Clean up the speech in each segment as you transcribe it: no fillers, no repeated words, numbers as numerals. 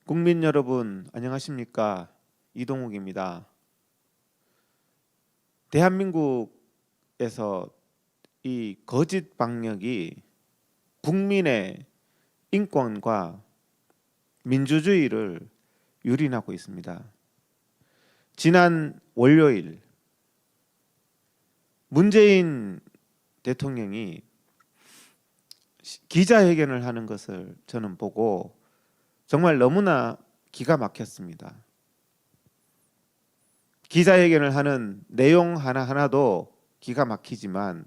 국민 여러분 안녕하십니까? 이동욱입니다. 대한민국에서 이 거짓 방역이 국민의 인권과 민주주의를 유린하고 있습니다. 지난 월요일 문재인 대통령이 기자회견을 하는 것을 저는 보고 정말 너무나 기가 막혔습니다. 기자회견을 하는 내용 하나하나도 기가 막히지만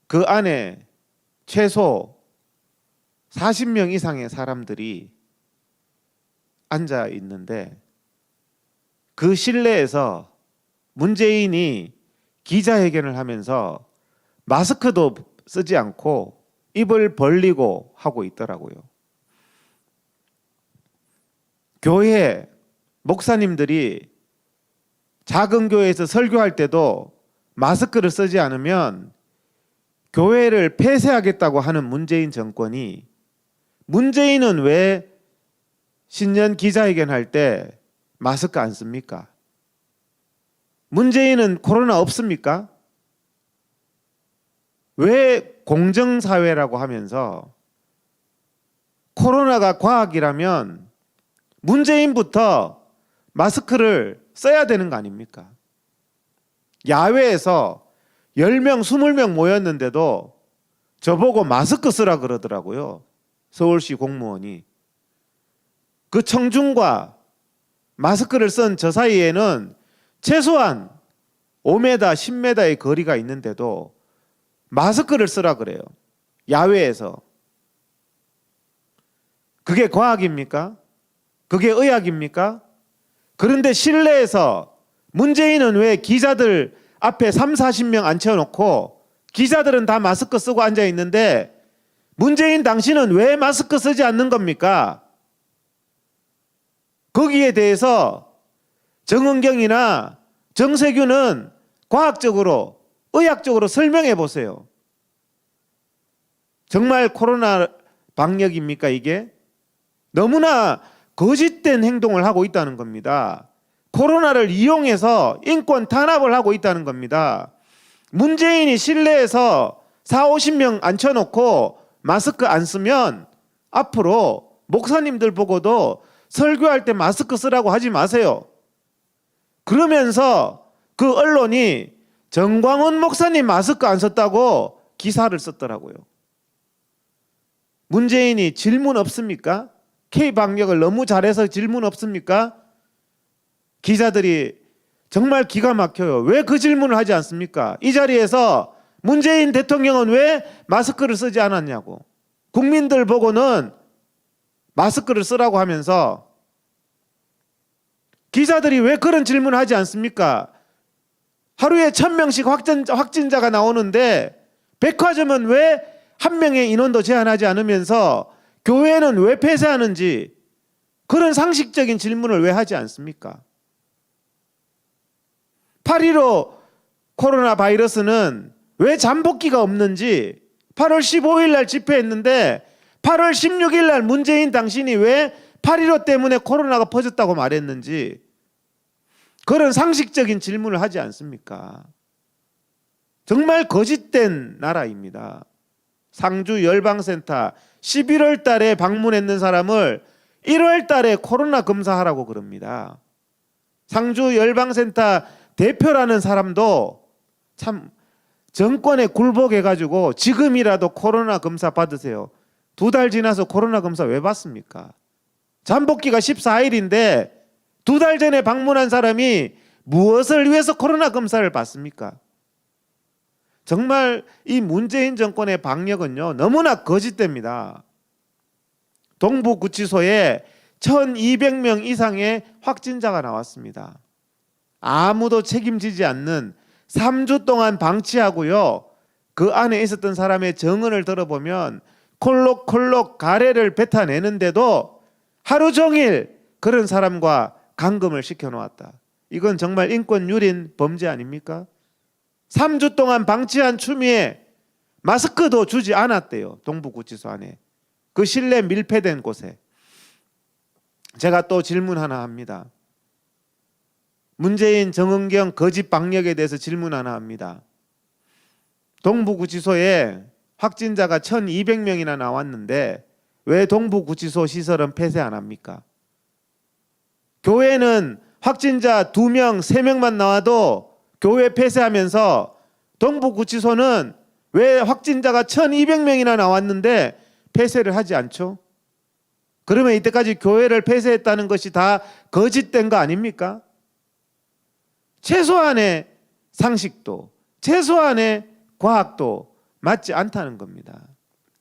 그 안에 최소 40명 이상의 사람들이 앉아 있는데 그 실내에서 문재인이 기자회견을 하면서 마스크도 쓰지 않고 입을 벌리고 하고 있더라고요. 교회 목사님들이 작은 교회에서 설교할 때도 마스크를 쓰지 않으면 교회를 폐쇄하겠다고 하는 문재인 정권이 문재인은 왜 신년 기자회견 할 때 마스크 안 씁니까? 문재인은 코로나 없습니까? 왜 공정사회라고 하면서 코로나가 과학이라면 문재인부터 마스크를 써야 되는 거 아닙니까? 야외에서 10명, 20명 모였는데도 저보고 마스크 쓰라 그러더라고요. 서울시 공무원이. 그 청중과 마스크를 쓴 저 사이에는 최소한 5m, 10m의 거리가 있는데도 마스크를 쓰라 그래요. 야외에서. 그게 과학입니까? 그게 의학입니까? 그런데 실내에서 문재인은 왜 기자들 앞에 3, 40명 앉혀놓고 기자들은 다 마스크 쓰고 앉아 있는데 문재인 당신은 왜 마스크 쓰지 않는 겁니까? 거기에 대해서 정은경이나 정세균은 과학적으로, 의학적으로 설명해 보세요. 정말 코로나 방역입니까 이게? 너무나 거짓된 행동을 하고 있다는 겁니다. 코로나를 이용해서 인권 탄압을 하고 있다는 겁니다. 문재인이 실내에서 4, 50명 앉혀놓고 마스크 안 쓰면 앞으로 목사님들 보고도 설교할 때 마스크 쓰라고 하지 마세요. 그러면서 그 언론이 정광훈 목사님 마스크 안 썼다고 기사를 썼더라고요. 문재인이 질문 없습니까? K방역을 너무 잘해서 질문 없습니까? 기자들이 정말 기가 막혀요. 왜 그 질문을 하지 않습니까? 이 자리에서 문재인 대통령은 왜 마스크를 쓰지 않았냐고. 국민들 보고는 마스크를 쓰라고 하면서 기자들이 왜 그런 질문을 하지 않습니까? 하루에 1000명씩 확진자가 나오는데 백화점은 왜 한 명의 인원도 제한하지 않으면서 교회는 왜 폐쇄하는지 그런 상식적인 질문을 왜 하지 않습니까? 8.15 코로나 바이러스는 왜 잠복기가 없는지 8월 15일 날 집회했는데 8월 16일 날 문재인 당신이 왜 8.15 때문에 코로나가 퍼졌다고 말했는지 그런 상식적인 질문을 하지 않습니까? 정말 거짓된 나라입니다. 상주 열방센터 11월 달에 방문했는 사람을 1월 달에 코로나 검사하라고 그럽니다. 상주 열방센터 대표라는 사람도 참 정권에 굴복해가지고 지금이라도 코로나 검사 받으세요. 2달 지나서 코로나 검사 왜 받습니까? 잠복기가 14일인데 2달 전에 방문한 사람이 무엇을 위해서 코로나 검사를 받습니까? 정말 이 문재인 정권의 방역은요 너무나 거짓됩니다. 동부구치소에 1200명 이상의 확진자가 나왔습니다. 아무도 책임지지 않는 3주 동안 방치하고요. 그 안에 있었던 사람의 증언을 들어보면 콜록콜록 가래를 뱉어내는데도 하루 종일 그런 사람과 감금을 시켜놓았다. 이건 정말 인권유린 범죄 아닙니까? 3주 동안 방치한 추미애 마스크도 주지 않았대요. 동부구치소 안에. 그 실내 밀폐된 곳에. 제가 또 질문 하나 합니다. 문재인 정은경 거짓 방역에 대해서 질문 하나 합니다. 동부구치소에 확진자가 1200명이나 나왔는데 왜 동부구치소 시설은 폐쇄 안 합니까? 교회는 확진자 2명, 3명만 나와도 교회 폐쇄하면서 동부구치소는 왜 확진자가 1200명이나 나왔는데 폐쇄를 하지 않죠? 그러면 이때까지 교회를 폐쇄했다는 것이 다 거짓된 거 아닙니까? 최소한의 상식도, 최소한의 과학도 맞지 않다는 겁니다.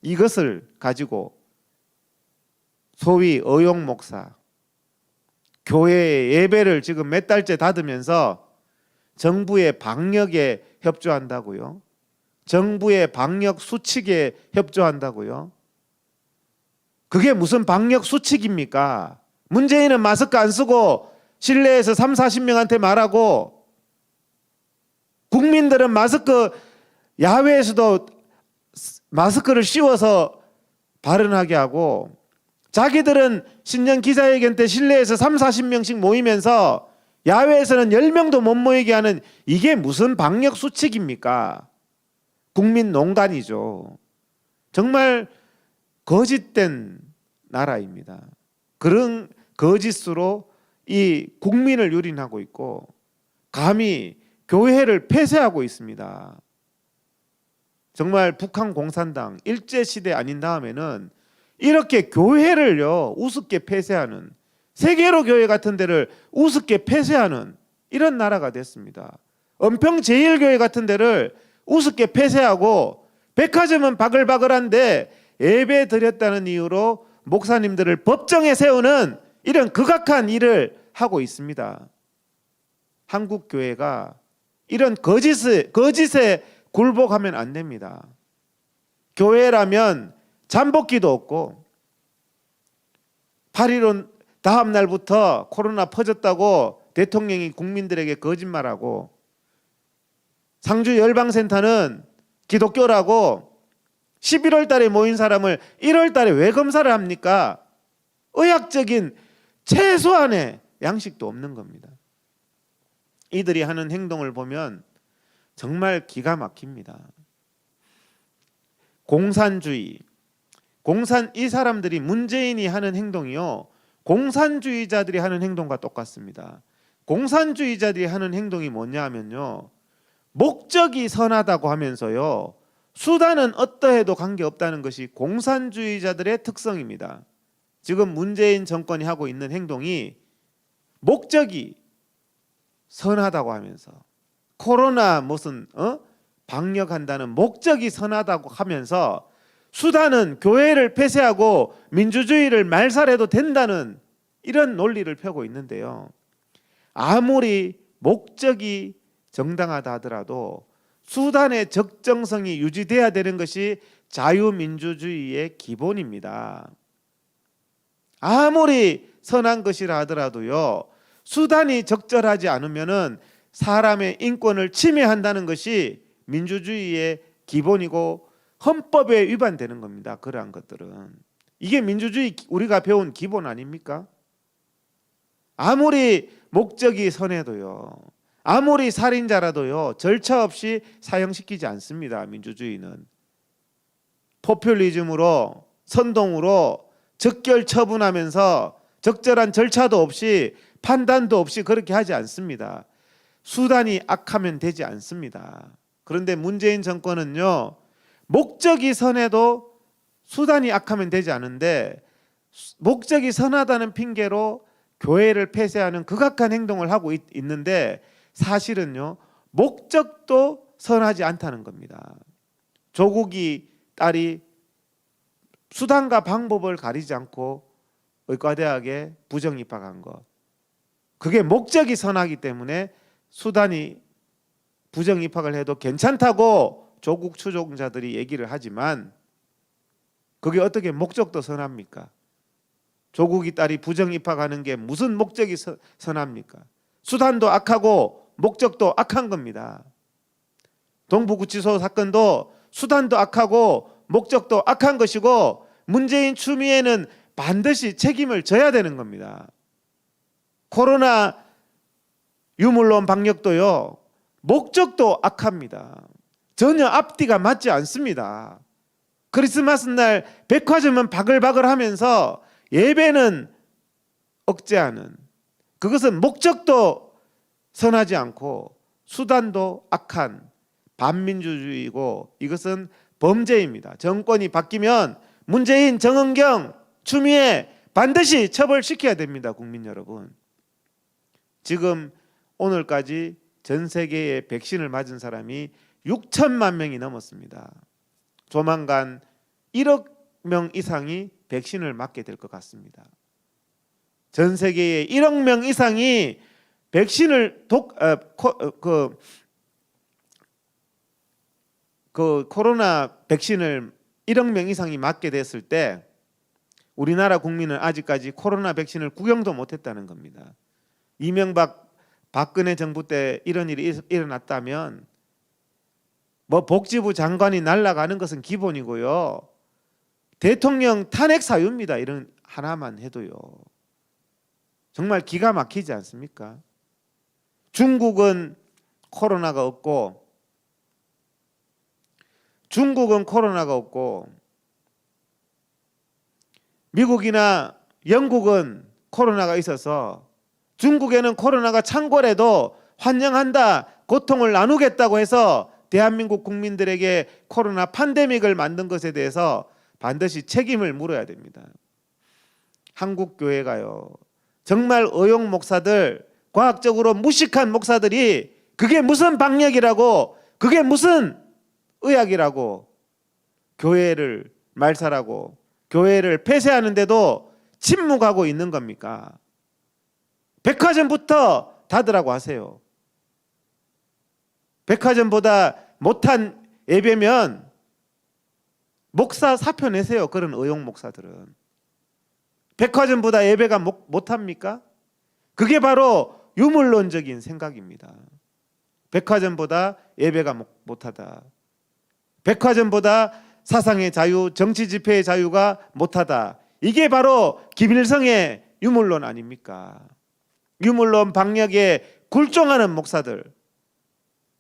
이것을 가지고 소위 의용 목사, 교회의 예배를 지금 몇 달째 닫으면서 정부의 방역에 협조한다고요? 정부의 방역 수칙에 협조한다고요? 그게 무슨 방역 수칙입니까? 문재인은 마스크 안 쓰고 실내에서 3, 40명한테 말하고, 국민들은 마스크, 야외에서도 마스크를 씌워서 발언하게 하고, 자기들은 신년 기자회견 때 실내에서 3, 40명씩 모이면서 야외에서는 10명도 못 모이게 하는, 이게 무슨 방역 수칙입니까? 국민 농간이죠. 정말 거짓된 나라입니다. 그런 거짓으로 이 국민을 유린하고 있고 감히 교회를 폐쇄하고 있습니다. 정말 북한 공산당 일제시대 아닌 다음에는 이렇게 교회를요 우습게 폐쇄하는, 세계로 교회 같은 데를 우습게 폐쇄하는 이런 나라가 됐습니다. 은평제일교회 같은 데를 우습게 폐쇄하고 백화점은 바글바글한데 예배 드렸다는 이유로 목사님들을 법정에 세우는 이런 극악한 일을 하고 있습니다. 한국 교회가 이런 거짓에 굴복하면 안 됩니다. 교회라면 잠복기도 없고 8.15 다음 날부터 코로나 퍼졌다고 대통령이 국민들에게 거짓말하고, 상주 열방센터는 기독교라고 11월 달에 모인 사람을 1월 달에 왜 검사를 합니까? 의학적인 최소한의 양식도 없는 겁니다. 이들이 하는 행동을 보면 정말 기가 막힙니다. 공산주의, 이 사람들이, 문재인이 하는 행동이요 공산주의자들이 하는 행동과 똑같습니다. 공산주의자들이 하는 행동이 뭐냐 하면요, 목적이 선하다고 하면서요 수단은 어떠해도 관계없다는 것이 공산주의자들의 특성입니다. 지금 문재인 정권이 하고 있는 행동이 목적이 선하다고 하면서, 코로나 무슨 방역한다는 목적이 선하다고 하면서 수단은 교회를 폐쇄하고 민주주의를 말살해도 된다는 이런 논리를 펴고 있는데요, 아무리 목적이 정당하다 하더라도 수단의 적정성이 유지돼야 되는 것이 자유민주주의의 기본입니다. 아무리 선한 것이라 하더라도요 수단이 적절하지 않으면은 사람의 인권을 침해한다는 것이 민주주의의 기본이고 헌법에 위반되는 겁니다. 그러한 것들은 이게 민주주의 우리가 배운 기본 아닙니까? 아무리 목적이 선해도요, 아무리 살인자라도요 절차 없이 사형시키지 않습니다. 민주주의는 포퓰리즘으로, 선동으로 적결 처분하면서 적절한 절차도 없이 판단도 없이 그렇게 하지 않습니다. 수단이 악하면 되지 않습니다. 그런데 문재인 정권은요 목적이 선해도 수단이 악하면 되지 않은데, 목적이 선하다는 핑계로 교회를 폐쇄하는 극악한 행동을 하고 있는데 사실은요 목적도 선하지 않다는 겁니다. 조국이 딸이 수단과 방법을 가리지 않고 의과대학에 부정 입학한 것, 그게 목적이 선하기 때문에 수단이 부정 입학을 해도 괜찮다고 조국 추종자들이 얘기를 하지만, 그게 어떻게 목적도 선합니까? 조국이 딸이 부정 입학하는 게 무슨 목적이 선합니까? 수단도 악하고 목적도 악한 겁니다. 동부구치소 사건도 수단도 악하고 목적도 악한 것이고, 문재인 추미애는 반드시 책임을 져야 되는 겁니다. 코로나 유물론 방역도요, 목적도 악합니다. 전혀 앞뒤가 맞지 않습니다. 크리스마스 날 백화점은 바글바글 하면서 예배는 억제하는, 그것은 목적도 선하지 않고 수단도 악한 반민주주의고, 이것은 범죄입니다. 정권이 바뀌면 문재인, 정은경, 추미애 반드시 처벌시켜야 됩니다. 국민 여러분, 지금 오늘까지 전 세계의 백신을 맞은 사람이 6천만 명이 넘었습니다. 조만간 1억 명 이상이 백신을 맞게 될 것 같습니다. 전 세계의 1억 명 이상이 백신을 코로나 백신을 1억 명 이상이 맞게 됐을 때 우리나라 국민은 아직까지 코로나 백신을 구경도 못했다는 겁니다. 이명박 박근혜 정부 때 이런 일이 일어났다면 뭐 복지부 장관이 날아가는 것은 기본이고요, 대통령 탄핵 사유입니다. 이런 하나만 해도요. 정말 기가 막히지 않습니까? 중국은 코로나가 없고 미국이나 영국은 코로나가 있어서 중국에는 코로나가 창궐해도 환영한다, 고통을 나누겠다고 해서 대한민국 국민들에게 코로나 팬데믹을 만든 것에 대해서 반드시 책임을 물어야 됩니다. 한국 교회가요, 정말 의용 목사들, 과학적으로 무식한 목사들이 그게 무슨 방역이라고, 그게 무슨 의학이라고 교회를 말살하고 교회를 폐쇄하는데도 침묵하고 있는 겁니까? 백화점부터 닫으라고 하세요. 백화점보다 못한 예배면 목사 사표 내세요. 그런 의용 목사들은. 백화점보다 예배가 못합니까? 그게 바로 유물론적인 생각입니다. 백화점보다 예배가 못하다, 백화점보다 사상의 자유, 정치 집회의 자유가 못하다, 이게 바로 김일성의 유물론 아닙니까? 유물론 방역에 굴종하는 목사들,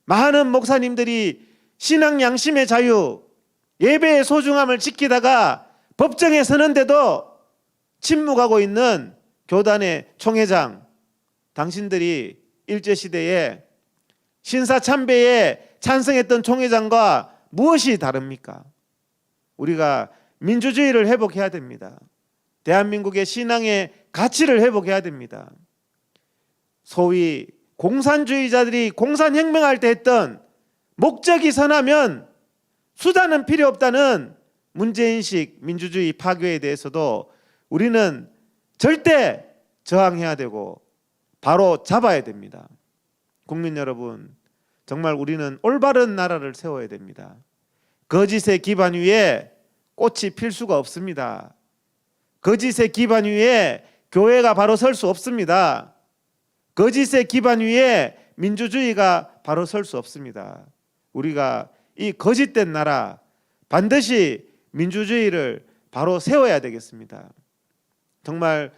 많은 목사님들이 신앙 양심의 자유, 예배의 소중함을 지키다가 법정에 서는데도 침묵하고 있는 교단의 총회장, 당신들이 일제시대에 신사참배에 찬성했던 총회장과 무엇이 다릅니까? 우리가 민주주의를 회복해야 됩니다. 대한민국의 신앙의 가치를 회복해야 됩니다. 소위 공산주의자들이 공산혁명할 때 했던 목적이 선하면 수단은 필요 없다는 문제인식 민주주의 파괴에 대해서도 우리는 절대 저항해야 되고 바로 잡아야 됩니다. 국민 여러분, 정말 우리는 올바른 나라를 세워야 됩니다. 거짓의 기반 위에 꽃이 필 수가 없습니다. 거짓의 기반 위에 교회가 바로 설 수 없습니다. 거짓의 기반 위에 민주주의가 바로 설 수 없습니다. 우리가 이 거짓된 나라, 반드시 민주주의를 바로 세워야 되겠습니다. 정말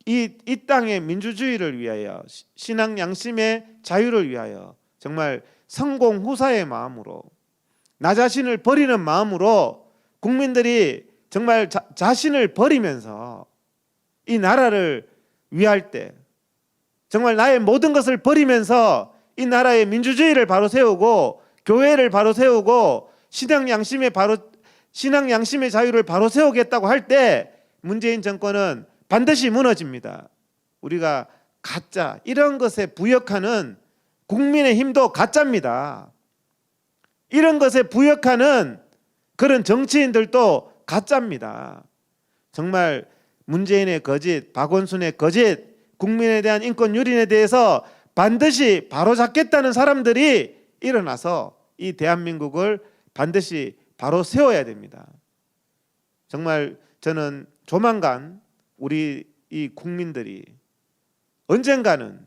이 땅의 민주주의를 위하여, 신앙 양심의 자유를 위하여 정말 성공후사의 마음으로, 나 자신을 버리는 마음으로 국민들이 정말 자신을 버리면서 이 나라를 위할 때, 정말 나의 모든 것을 버리면서 이 나라의 민주주의를 바로 세우고 교회를 바로 세우고 신앙 양심의 자유를 바로 세우겠다고 할 때 문재인 정권은 반드시 무너집니다. 우리가 가짜, 이런 것에 부역하는 국민의힘도 가짜입니다. 이런 것에 부역하는 그런 정치인들도 가짜입니다. 정말 문재인의 거짓, 박원순의 거짓, 국민에 대한 인권 유린에 대해서 반드시 바로잡겠다는 사람들이 일어나서 이 대한민국을 반드시 바로 세워야 됩니다. 정말 저는 조만간 우리 이 국민들이 언젠가는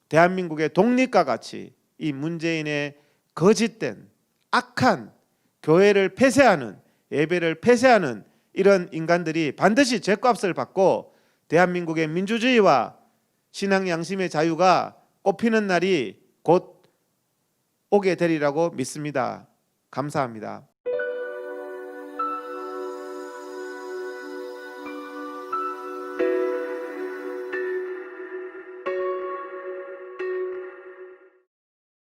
대한민국의 독립과 같이 이 문재인의 거짓된 악한 교회를 폐쇄하는, 예배를 폐쇄하는 이런 인간들이 반드시 죗값을 받고 대한민국의 민주주의와 신앙 양심의 자유가 꽃피는 날이 곧 오게 되리라고 믿습니다. 감사합니다.